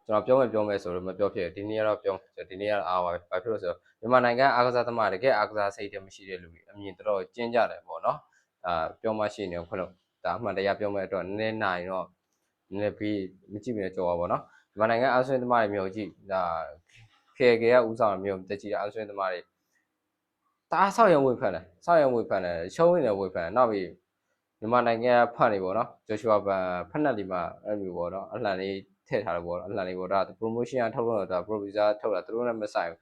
ကျွန်တော်ပြောမယ်ဆိုတော့မပြောဖြစ်ဒီနေ့ကတော့ပြောဒီနေ့ကတော့အားပါပဲဘာဖြစ်လို့ဆိုတော့မြန်မာနိုင်ငံအားကစားသမားတကယ်အားကစားစိတ်တွေမရှိတဲ့လူတွေအမြင်တော်ကျဉ်းကြတယ်ပေါ့နော်ပြောမှရှိနေခွလို့ဒါအမှန်တရားပြောမဲ့အတွက်နည်းနည်းနိုင်တော့နည်းနည်းပြီးမကြည့်မြင်ကြောပါပေါ့နော်မြန်မာနိုင်ငံအားဆွေးသမားတွေမျိုးကြည့်ဒါKKကဦးဆောင်မျိုးတက်ကြည့်အားဆွေးသမားတွေတားဆောက်ရုံဝေဖန်တယ်ရှုံးနေတယ်ဝေဖန်နောက်ပြီးမြန်မာနိုင်ငံဖတ်နေပေါ့နော်ဂျိုရှူအာဘန်ဖက်နက်ဒီမှာအဲ့လိုပေါ့နော်အလှန်လေးထည့်ထားတယ်ပေါ့အလှန်လေးပေါ့ဒါ promotion အထုတ်လို့ဒါ producer ထုတ်တာသူတို့နဲ့မဆိုင်ဘူး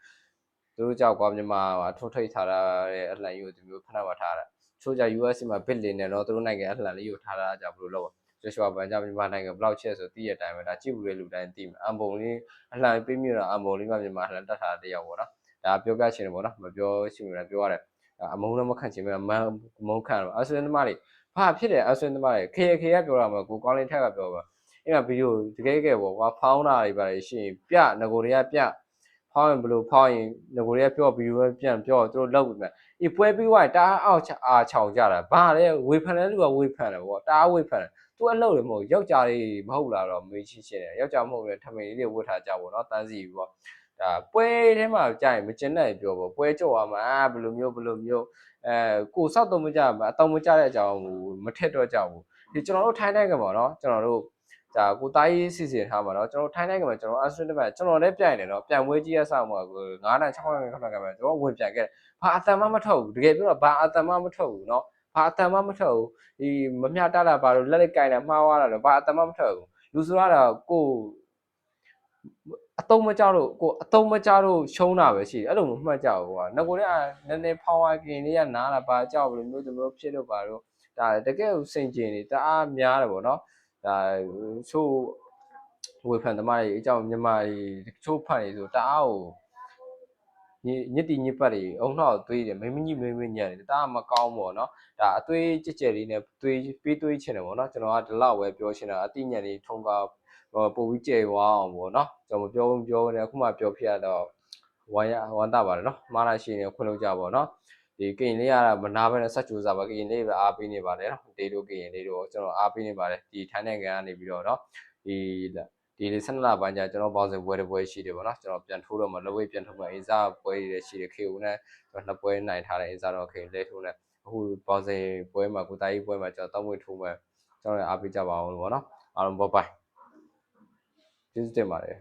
သူတို့ကြောက်ကွာမြန်မာမှာထုတ်ထိတ်ထားတဲ့အလှန်ကြီးကိုဒီမျိုးဖက်နက်မှာထားတာချိုးကြ US မှာ bit လေးနဲ့တော့သူတို့နိုင်ငံအလှန်လေးကိုထားတာကြောင့်ဘယ်လိုလုပ်ဂျိုရှူအာဘန်ကြောင့်မြန်မာနိုင်ငံဘလောက်ချက်ဆိုသိတဲ့အတိုင်းပဲဒါကြည့်ဘူးလေလူတိုင်းသိမှာအံပုံလေးအလှန်ပေးမြတော့အံပုံလေးမှမြန်မာအလှန်တက်ထားတဲ့တယောက်ပေါ့နော်ဒါပြောပြချင်တယ်ပေါ့နော်မပြောရှိမှလည်းပြောရတယ်အမုန်းလည်းမခံချင်ဘူးမုန်းခံတော့အဆွေးသမားတွေဘာဖြစ်တယ်အဆွေးသမားတွေခေကပြောတာမဟုတ်ကိုကောင်းလင်းထက်ကပြောပါအဲ့မှာဗီဒီယိုတကယ်ပေါ့ကွာဖောင်းတာတွေပါရှိရင်ပြငကိုတွေကပြဖောင်းရင်ဘလို့ဖောင်းရင်ငကိုတွေကပြောဗီဒီယိုပြန်ပြောသူတို့လောက်ပြီမဲ့ဒီပွဲပြီးသွားတာအောက်အားချောင်ကြတာဘာလဲဝေဖန်တဲ့လူကဝေဖန်တယ်ပေါ့တာဝေဖန်တယ်သူအလုပ်လည်းမဟုတ်ယောက်ျားလေးမဟုတ်လားတော့မေးချင်းတယ်ယောက်ျားမဟုတ်လည်းထမိန်လေးတွေဝတ်ထားကြပေါ့နော်တန်းစီပေါ့ဒါပွဲထဲမှာကြာရင်မကျင်တဲ့ပြောပေါ့ပွဲကြော်ရမှာဘယ်လိုမျိုးကိုစောက်တော့မကြဘူးအတောင်မကြတဲ့အကြောင်းမထက်တော့ကြဘူးဒီကျွန်တော်တို့ထိုင်းနိုင်ငံမှာနော်ကျွန်တော်တို့ဒါကိုတားရေးစီစဉ်ထားမှာနော်ကျွန်တော်ထိုင်းနိုင်ငံမှာကျွန်တော်အဆွေးတစ်ပတ်ကျွန်တော်လည်းပြိုင်တယ်နော်ပြန်ပွဲကြီးရဆောက်မှာ9နိုင်6နိုင်ခဏခဏကျွန်တော်ဝင်ပြန်ခဲ့ဘာအတန်မှမထုတ်ဘူးတကယ်ပြောတော့ဘာအတန်မှမထုတ်ဘူးနော်ဘာအတန်မှမထုတ်ဘူးဒီမမျှတတာဘာလို့လက်လက်ကင်တာမှားသွားတာတော့ဘာအတန်မှမထုတ်ဘူးလူဆိုတော့ကိုအတုံးမကြတော့ကိုအတုံးမကြတော့ရှုံးတာပဲရှိတယ်အဲ့လိုမမှတ်ကြဘူးကွာငကိုတွေကနည်းနည်းဖောင်းဝါကင်လေးကနားလာပါကြောက်ဘယ်လိုမျိုးဖြစ်လို့ပါတော့ဒါတကယ်ကိုစိန်ကျင်နေတအားများတယ်ပေါ့နော်ဒါချို့ဝေဖန်သမားတွေအကြောင်းမြန်မာတွေချို့ဖတ်နေဆိုတအားကိုညစ်တီညစ်ပတ်တွေအုံနောက်သွေးတယ်မင်းညံ့တယ်တအားမကောင်းပေါ့နော်ဒါအသွေးကြက်ကြက်လေးနဲ့သွေးပေးသွေးချင်တယ်ပေါ့နော်ကျွန်တော်ကဒီလောက်ပဲပြောချင်တာအတိညာလေးထုံးကားပို့ပြီးကျေဝအောင်ပေါ့နော်ကျွန်တော်ပြောနေအခုမှပြောဖြစ်ရတော့ဝမ်းတာပါတယ်နော်မှားတာရှိနေခွင့်လို့ကြပါတော့ဒီကရင်လေးကမနာပဲနဲ့ဆက်ကြိုးစားပါကရင်လေးပဲအားပေးနေပါတယ်နော်ဒေးတို့ကရင်လေးတို့ကျွန်တော်အားပေးနေပါတယ်ဒီထိုင်းနိုင်ငံကနေပြီးတော့နော်ဒီ12လပိုင်းကျကျွန်တော်ပေါင်းစင်ပွဲရှိတယ်ပေါ့နော်ကျွန်တော်ပြန်ထိုးတော့မှလဝိတ်ပြန်ထိုးမှအင်းစားပွဲတွေရှိတယ် KO နဲ့ကျွန်တော်2ပွဲနိုင်ထားတယ်အင်းစားတော့ KO လဲထိုးနဲ့အခုပေါင်းစင်ပွဲမှာကိုတာကြီးပွဲမှာကျွန်တော်3ပွဲထိုးမှကျွန်တော်အားပေးကြပါအောင်လို့ပေါ့နော်အားလုံးဘိုင်ကျေးဇူးတင်ပါတယ်